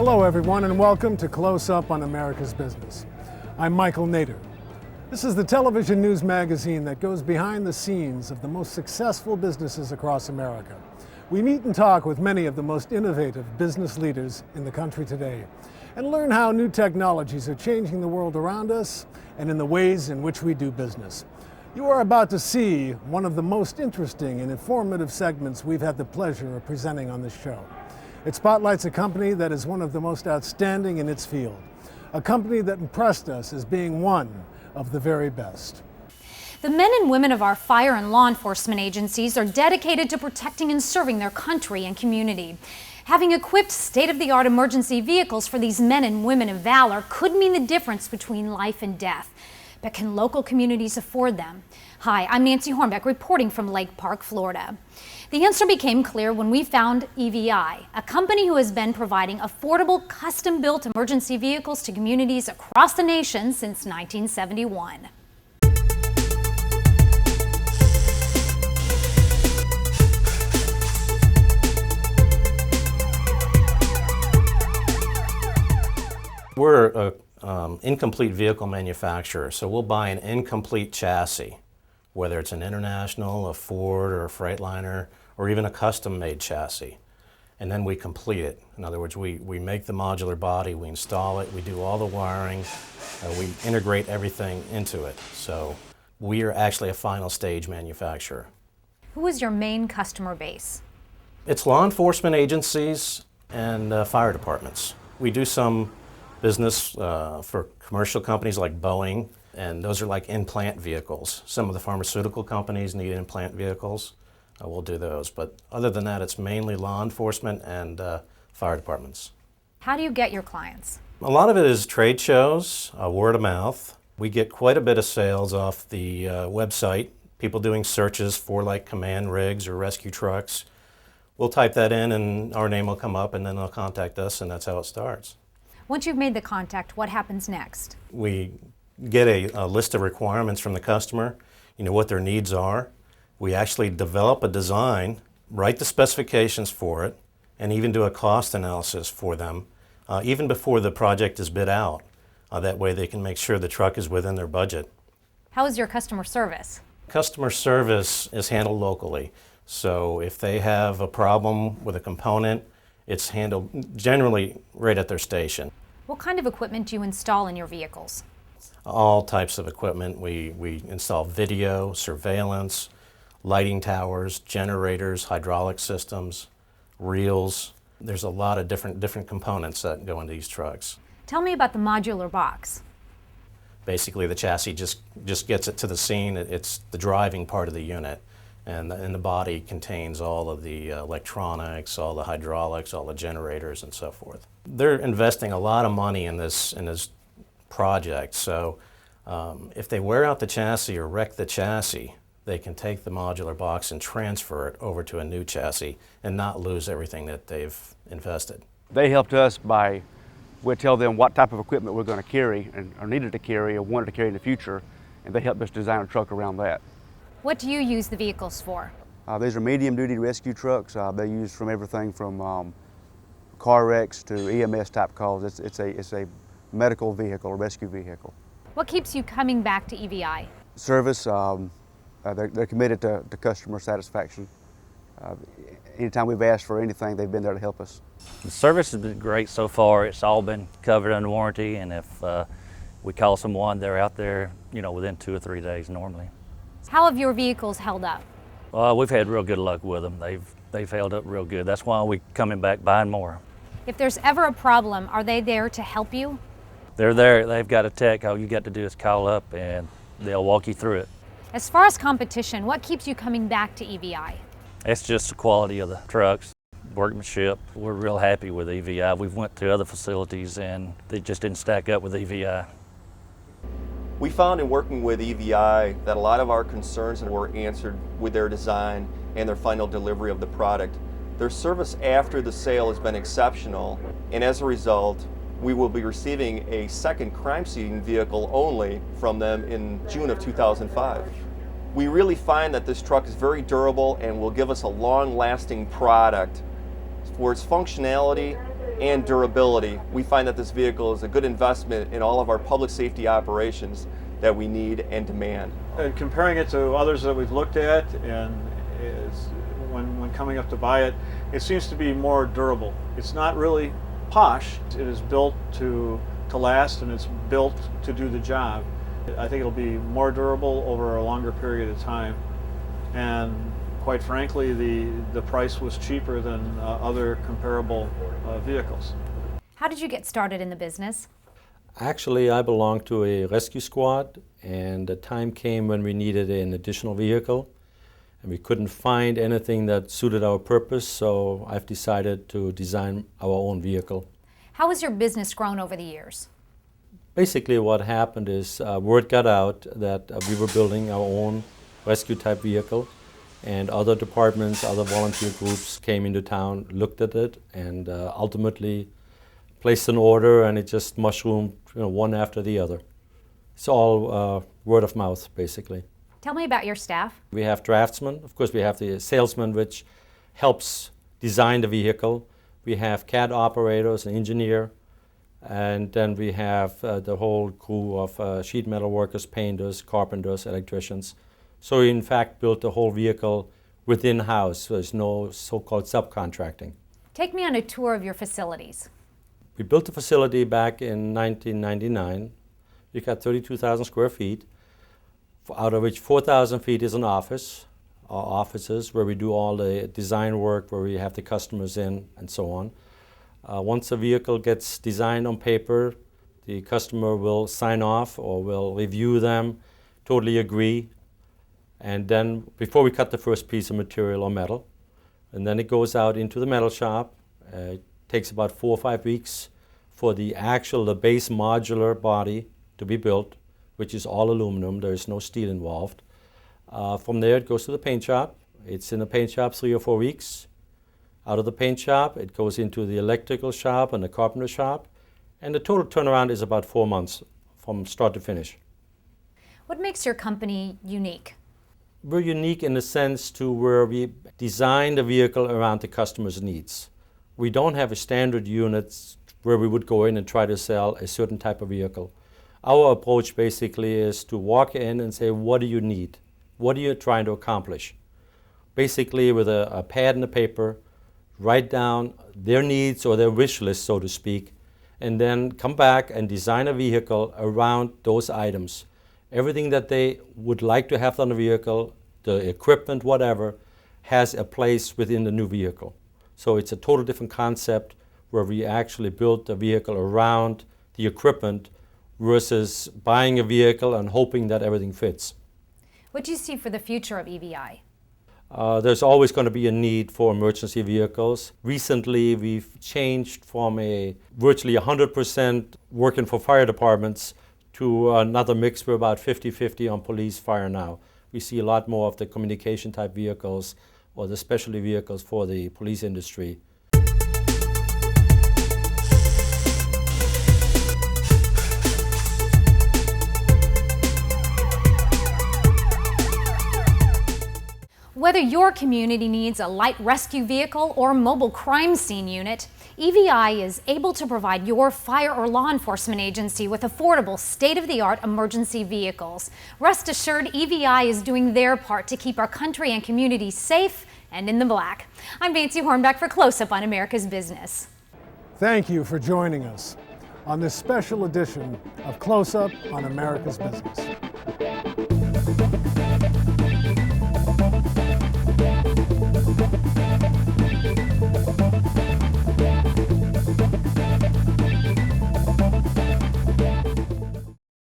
Hello everyone and welcome to Close Up on America's Business. I'm Michael Nader. This is the television news magazine that goes behind the scenes of the most successful businesses across America. We meet and talk with many of the most innovative business leaders in the country today and learn how new technologies are changing the world around us and in the ways in which we do business. You are about to see one of the most interesting and informative segments we've had the pleasure of presenting on this show. It spotlights a company that is one of the most outstanding in its field, a company that impressed us as being one of the very best. The men and women of our fire and law enforcement agencies are dedicated to protecting and serving their country and community. Having equipped state-of-the-art emergency vehicles for these men and women of valor could mean the difference between life and death. But can local communities afford them? Hi, I'm Nancy Hornbeck reporting from Lake Park, Florida. The answer became clear when we found EVI, a company who has been providing affordable, custom-built emergency vehicles to communities across the nation since 1971. We're an incomplete vehicle manufacturer, so we'll buy an incomplete chassis, whether it's an International, a Ford, or a Freightliner, or even a custom-made chassis. And then we complete it. In other words, we make the modular body, we install it, we do all the wiring, we integrate everything into it. So we are actually a final stage manufacturer. Who is your main customer base? It's law enforcement agencies and fire departments. We do some business for commercial companies like Boeing, and those are like in-plant vehicles. Some of the pharmaceutical companies need in-plant vehicles. We'll do those, but other than that, it's mainly law enforcement and fire departments. How do you get your clients? A lot of it is trade shows, word of mouth. We get quite a bit of sales off the website, people doing searches for like command rigs or rescue trucks. We'll type that in and our name will come up and then they'll contact us, and that's how it starts. Once you've made the contact, what happens next? We get a list of requirements from the customer, what their needs are. We actually develop a design, write the specifications for it, and even do a cost analysis for them, even before the project is bid out. That way they can make sure the truck is within their budget. How is your customer service? Customer service is handled locally. So if they have a problem with a component, it's handled generally right at their station. What kind of equipment do you install in your vehicles? All types of equipment. We install video, surveillance, lighting towers, generators, hydraulic systems, reels. There's a lot of different components that go into these trucks. Tell me about the modular box. Basically, the chassis just gets it to the scene. It's the driving part of the unit. And the body contains all of the electronics, all the hydraulics, all the generators, and so forth. They're investing a lot of money in this project. So if they wear out the chassis or wreck the chassis, they can take the modular box and transfer it over to a new chassis and not lose everything that they've invested. They helped us by, we'll tell them what type of equipment we're going to carry or needed to carry or wanted to carry in the future, and they helped us design a truck around that. What do you use the vehicles for? These are medium-duty rescue trucks. They use from everything from car wrecks to EMS type calls. It's a medical vehicle, a rescue vehicle. What keeps you coming back to EVI? Service. They're committed to customer satisfaction. Anytime we've asked for anything, they've been there to help us. The service has been great so far. It's all been covered under warranty, and if we call someone, they're out there, within 2 or 3 days normally. How have your vehicles held up? We've had real good luck with them. They've held up real good. That's why we're coming back buying more. If there's ever a problem, are they there to help you? They're there. They've got a tech. All you got to do is call up and they'll walk you through it. As far as competition, what keeps you coming back to EVI? It's just the quality of the trucks, workmanship. We're real happy with EVI. We've went to other facilities and they just didn't stack up with EVI. We found in working with EVI that a lot of our concerns were answered with their design and their final delivery of the product. Their service after the sale has been exceptional, and as a result, we will be receiving a second crime scene vehicle only from them in June of 2005. We really find that this truck is very durable and will give us a long-lasting product for its functionality and durability, we find that this vehicle is a good investment in all of our public safety operations that we need and demand. And comparing it to others that we've looked at, and when coming up to buy it, it seems to be more durable. It's not really posh. It is built to last, and it's built to do the job. I think it'll be more durable over a longer period of time, and quite frankly, the price was cheaper than other comparable vehicles. How did you get started in the business? Actually, I belong to a rescue squad, and the time came when we needed an additional vehicle, and we couldn't find anything that suited our purpose, so I've decided to design our own vehicle. How has your business grown over the years? Basically, what happened is word got out that we were building our own rescue type vehicle, and other departments, other volunteer groups came into town, looked at it, and ultimately placed an order, and it just mushroomed, one after the other. It's all word of mouth, basically. Tell me about your staff. We have draftsmen. Of course, we have the salesman, which helps design the vehicle. We have CAD operators, an engineer, and then we have the whole crew of sheet metal workers, painters, carpenters, electricians. So we in fact built the whole vehicle within house. So there's no so-called subcontracting. Take me on a tour of your facilities. We built the facility back in 1999. We got 32,000 square feet, out of which 4,000 feet is an office, our offices where we do all the design work, where we have the customers in and so on. Once a vehicle gets designed on paper, the customer will sign off or will review them, totally agree, and then before we cut the first piece of material or metal, and then it goes out into the metal shop. It takes about 4 or 5 weeks for the base modular body to be built, which is all aluminum. There is no steel involved. From there, it goes to the paint shop. It's in the paint shop 3 or 4 weeks. Out of the paint shop, it goes into the electrical shop and the carpenter shop, and the total turnaround is about 4 months from start to finish. What makes your company unique? We're unique in the sense to where we design the vehicle around the customer's needs. We don't have a standard unit where we would go in and try to sell a certain type of vehicle. Our approach basically is to walk in and say, what do you need? What are you trying to accomplish? Basically, with a pad and a paper, write down their needs or their wish list, so to speak, and then come back and design a vehicle around those items. Everything that they would like to have on the vehicle, the equipment, whatever, has a place within the new vehicle. So it's a total different concept where we actually build the vehicle around the equipment versus buying a vehicle and hoping that everything fits. What do you see for the future of EVI? There's always going to be a need for emergency vehicles. Recently, we've changed from a virtually 100% working for fire departments to another mix. We're about 50-50 on police fire now. We see a lot more of the communication type vehicles or the specialty vehicles for the police industry. Whether your community needs a light rescue vehicle or mobile crime scene unit, EVI is able to provide your fire or law enforcement agency with affordable, state-of-the-art emergency vehicles. Rest assured, EVI is doing their part to keep our country and communities safe and in the black. I'm Nancy Hornbeck for Close Up on America's Business. Thank you for joining us on this special edition of Close Up on America's Business.